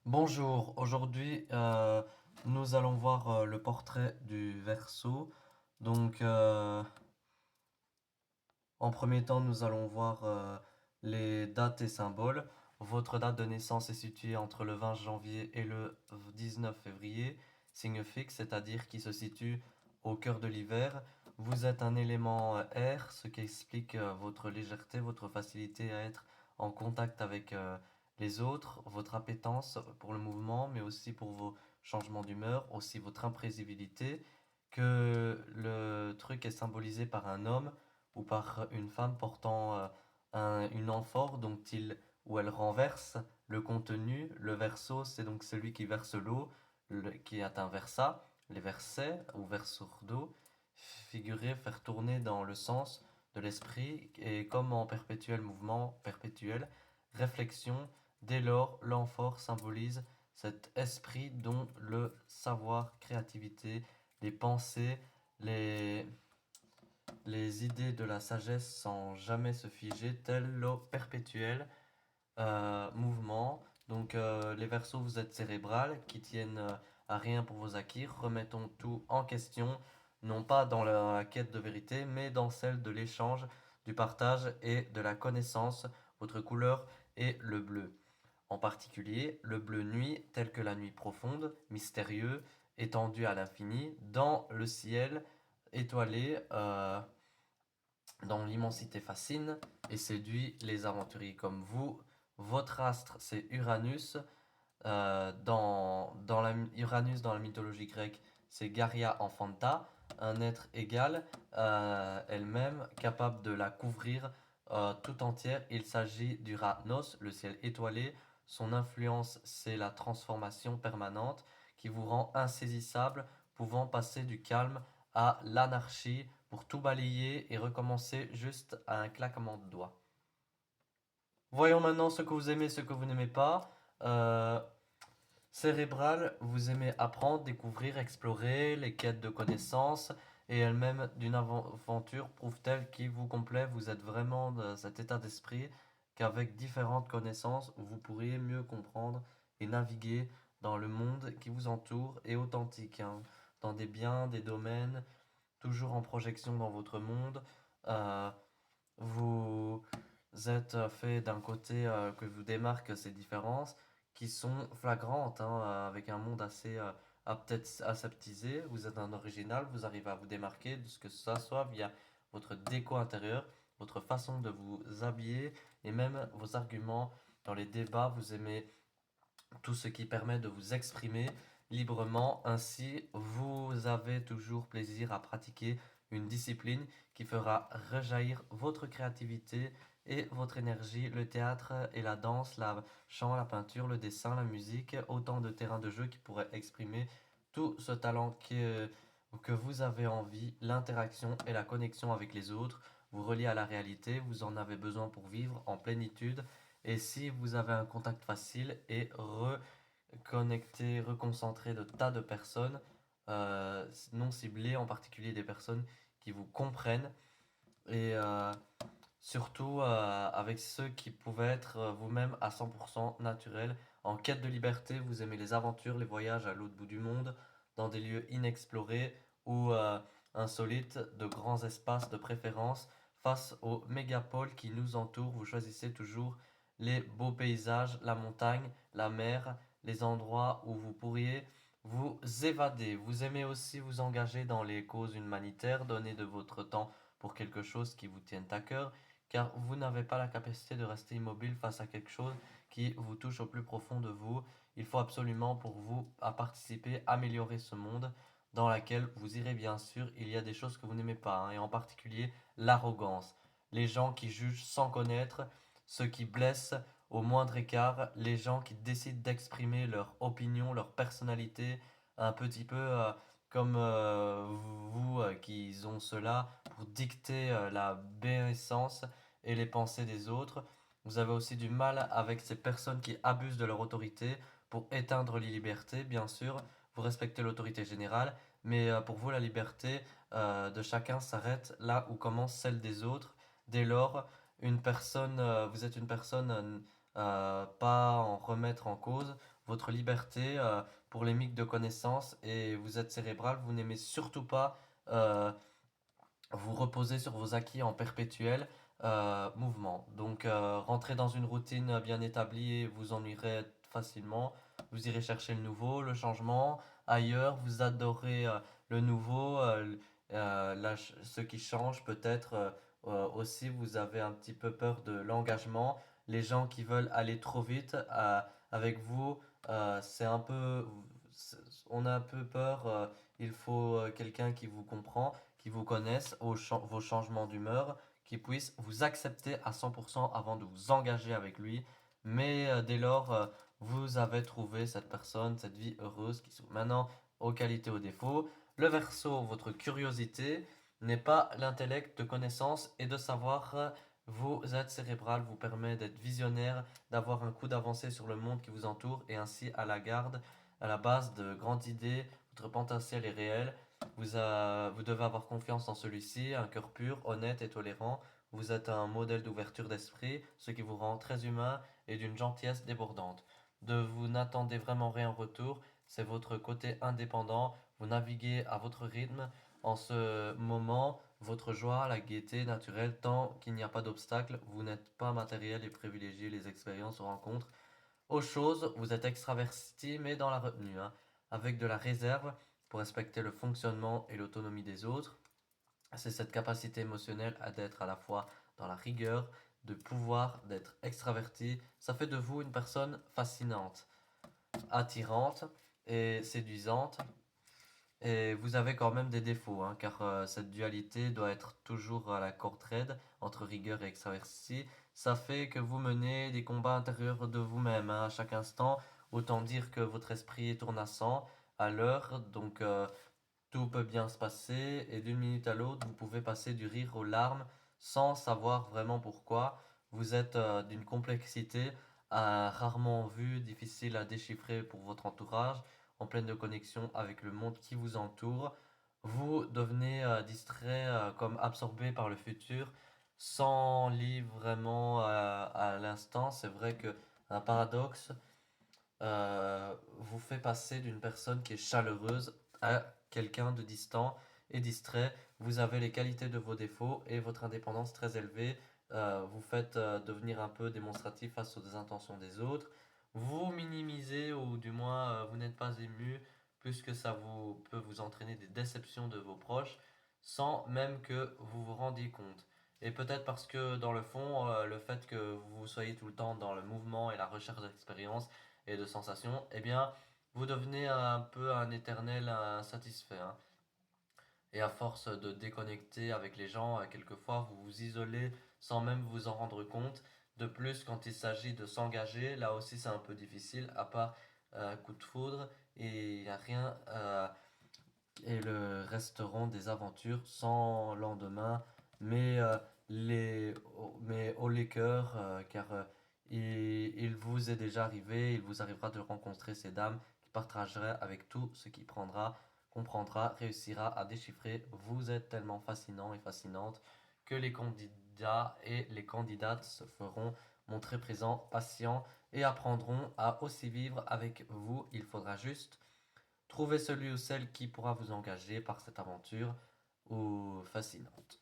Bonjour, aujourd'hui nous allons voir le portrait du Verseau. Donc en premier temps nous allons voir les dates et symboles. Votre date de naissance est située entre le 20 janvier et le 19 février, signe fixe, c'est-à-dire qui se situe au cœur de l'hiver. Vous êtes un élément air, ce qui explique votre légèreté, votre facilité à être en contact avec les autres, votre appétence pour le mouvement, mais aussi pour vos changements d'humeur, aussi votre imprévisibilité, que le truc est symbolisé par un homme ou par une femme portant une amphore dont il ou elle renverse le contenu. Le verso, c'est donc celui qui verse l'eau, qui est un versa. Les versets ou verso d'eau, figurer, faire tourner dans le sens de l'esprit et comme en perpétuel mouvement, perpétuel, réflexion. Dès lors, l'amphore symbolise cet esprit dont le savoir, créativité, les pensées, les idées de la sagesse sans jamais se figer, tel l'eau perpétuelle, mouvement. Donc les versos, vous êtes cérébral, qui tiennent à rien pour vos acquis. Remettons tout en question, non pas dans la quête de vérité, mais dans celle de l'échange, du partage et de la connaissance. Votre couleur est le bleu. En particulier, le bleu nuit, tel que la nuit profonde, mystérieux, étendu à l'infini, dans le ciel étoilé, dans l'immensité fascine et séduit les aventuriers comme vous. Votre astre, c'est Uranus. Uranus, dans la mythologie grecque, c'est Garia Enfanta, un être égal, elle-même, capable de la couvrir tout entière. Il s'agit d'Uranos, le ciel étoilé. Son influence, c'est la transformation permanente qui vous rend insaisissable, pouvant passer du calme à l'anarchie pour tout balayer et recommencer juste à un claquement de doigts. Voyons maintenant ce que vous aimez, ce que vous n'aimez pas. Euh, Cérébral, vous aimez apprendre, découvrir, explorer, les quêtes de connaissances et elle-même d'une aventure prouve-t-elle qui vous complaît. Vous êtes vraiment dans cet état d'esprit qu'avec différentes connaissances, vous pourriez mieux comprendre et naviguer dans le monde qui vous entoure et authentique, hein, dans des biens, des domaines, toujours en projection dans votre monde. Euh, vous êtes fait d'un côté que vous démarque ces différences qui sont flagrantes, hein, avec un monde assez peut-être aseptisé. Vous êtes un original, vous arrivez à vous démarquer de ce que ça soit via votre déco intérieure, votre façon de vous habiller et même vos arguments dans les débats. Vous aimez tout ce qui permet de vous exprimer librement. Ainsi, vous avez toujours plaisir à pratiquer une discipline qui fera rejaillir votre créativité et votre énergie. Le théâtre et la danse, la chant, la peinture, le dessin, la musique, autant de terrains de jeu qui pourraient exprimer tout ce talent que vous avez envie, l'interaction et la connexion avec les autres, vous reliez à la réalité, vous en avez besoin pour vivre en plénitude. Et si vous avez un contact facile et reconnecté, reconcentré de tas de personnes non ciblées, en particulier des personnes qui vous comprennent et surtout avec ceux qui pouvaient être vous-même à 100% naturels. En quête de liberté, vous aimez les aventures, les voyages à l'autre bout du monde, dans des lieux inexplorés ou insolites, de grands espaces de préférence. Face aux mégapoles qui nous entourent, vous choisissez toujours les beaux paysages, la montagne, la mer, les endroits où vous pourriez vous évader. Vous aimez aussi vous engager dans les causes humanitaires, donner de votre temps pour quelque chose qui vous tienne à cœur, car vous n'avez pas la capacité de rester immobile face à quelque chose qui vous touche au plus profond de vous. Il faut absolument pour vous à participer, améliorer ce monde dans lequel vous irez bien sûr. Il y a des choses que vous n'aimez pas, hein, et en particulier l'arrogance. Les gens qui jugent sans connaître, ceux qui blessent au moindre écart, les gens qui décident d'exprimer leur opinion, leur personnalité, un petit peu comme vous qui ont cela pour dicter la bienséance et les pensées des autres. Vous avez aussi du mal avec ces personnes qui abusent de leur autorité pour éteindre les libertés, bien sûr. Vous respectez l'autorité générale, mais pour vous, la liberté de chacun s'arrête là où commence celle des autres. Dès lors, vous êtes une personne pas en remettre en cause votre liberté pour les mythes de connaissances et vous êtes cérébral, vous n'aimez surtout pas euh, vous reposer sur vos acquis en perpétuel mouvement. Donc, rentrez dans une routine bien établie, vous ennuierez facilement. Vous irez chercher le nouveau, le changement ailleurs. Vous adorez le nouveau, ce qui change peut-être aussi. Vous avez un petit peu peur de l'engagement. Les gens qui veulent aller trop vite avec vous, c'est un peu, on a un peu peur. Il faut quelqu'un qui vous comprend qui vous connaissent vos changements d'humeur, qui puissent vous accepter à 100% avant de vous engager avec lui. Mais dès lors, vous avez trouvé cette personne, cette vie heureuse qui sont maintenant aux qualités, aux défauts. Le verso, votre curiosité, n'est pas l'intellect de connaissance et de savoir. Vous êtes cérébral, vous permet d'être visionnaire, d'avoir un coup d'avancée sur le monde qui vous entoure et ainsi à la garde, à la base de grandes idées. Votre potentiel est réel. Vous devez avoir confiance en celui-ci, un cœur pur, honnête et tolérant. Vous êtes un modèle d'ouverture d'esprit, ce qui vous rend très humain et d'une gentillesse débordante. Vous n'attendez vraiment rien en retour, c'est votre côté indépendant. Vous naviguez à votre rythme. En ce moment, votre joie, la gaieté naturelle, tant qu'il n'y a pas d'obstacle, vous n'êtes pas matériel et privilégiez les expériences aux rencontres. Aux choses, vous êtes extraverti, mais dans la retenue, hein, avec de la réserve pour respecter le fonctionnement et l'autonomie des autres. C'est cette capacité émotionnelle à d'être à la fois dans la rigueur, de pouvoir d'être extraverti. Ça fait de vous une personne fascinante, attirante et séduisante. Et vous avez quand même des défauts, hein, car cette dualité doit être toujours à la corde raide entre rigueur et extraverti. Ça fait que vous menez des combats intérieurs de vous-même hein, à chaque instant. Autant dire que votre esprit tourne à 100 à l'heure, donc tout peut bien se passer. Et d'une minute à l'autre, vous pouvez passer du rire aux larmes sans savoir vraiment pourquoi. Vous êtes d'une complexité rarement vue, difficile à déchiffrer pour votre entourage en pleine de connexion avec le monde qui vous entoure. Vous devenez distrait comme absorbé par le futur sans lire vraiment à l'instant. C'est vrai que un paradoxe vous fait passer d'une personne qui est chaleureuse à quelqu'un de distant et distrait. Vous avez les qualités de vos défauts et votre indépendance très élevée. Vous faites devenir un peu démonstratif face aux intentions des autres. Vous minimisez ou du moins vous n'êtes pas ému puisque ça vous peut vous entraîner des déceptions de vos proches sans même que vous vous rendiez compte. Et peut-être parce que dans le fond, le fait que vous soyez tout le temps dans le mouvement et la recherche d'expérience et de sensations, eh bien, vous devenez un peu un éternel insatisfait, hein. Et à force de déconnecter avec les gens, quelquefois vous vous isolez sans même vous en rendre compte. De plus, quand il s'agit de s'engager, là aussi c'est un peu difficile, à part un coup de foudre, et il n'y a rien, et le resteront des aventures sans lendemain, mais, mais au les cœurs, car il vous est déjà arrivé, il vous arrivera de rencontrer ces dames qui partageraient avec tout ce qui prendra, comprendra, réussira à déchiffrer. Vous êtes tellement fascinant et fascinante que les candidats et les candidates se feront montrer présents, patients et apprendront à aussi vivre avec vous. Il faudra juste trouver celui ou celle qui pourra vous engager par cette aventure ou fascinante.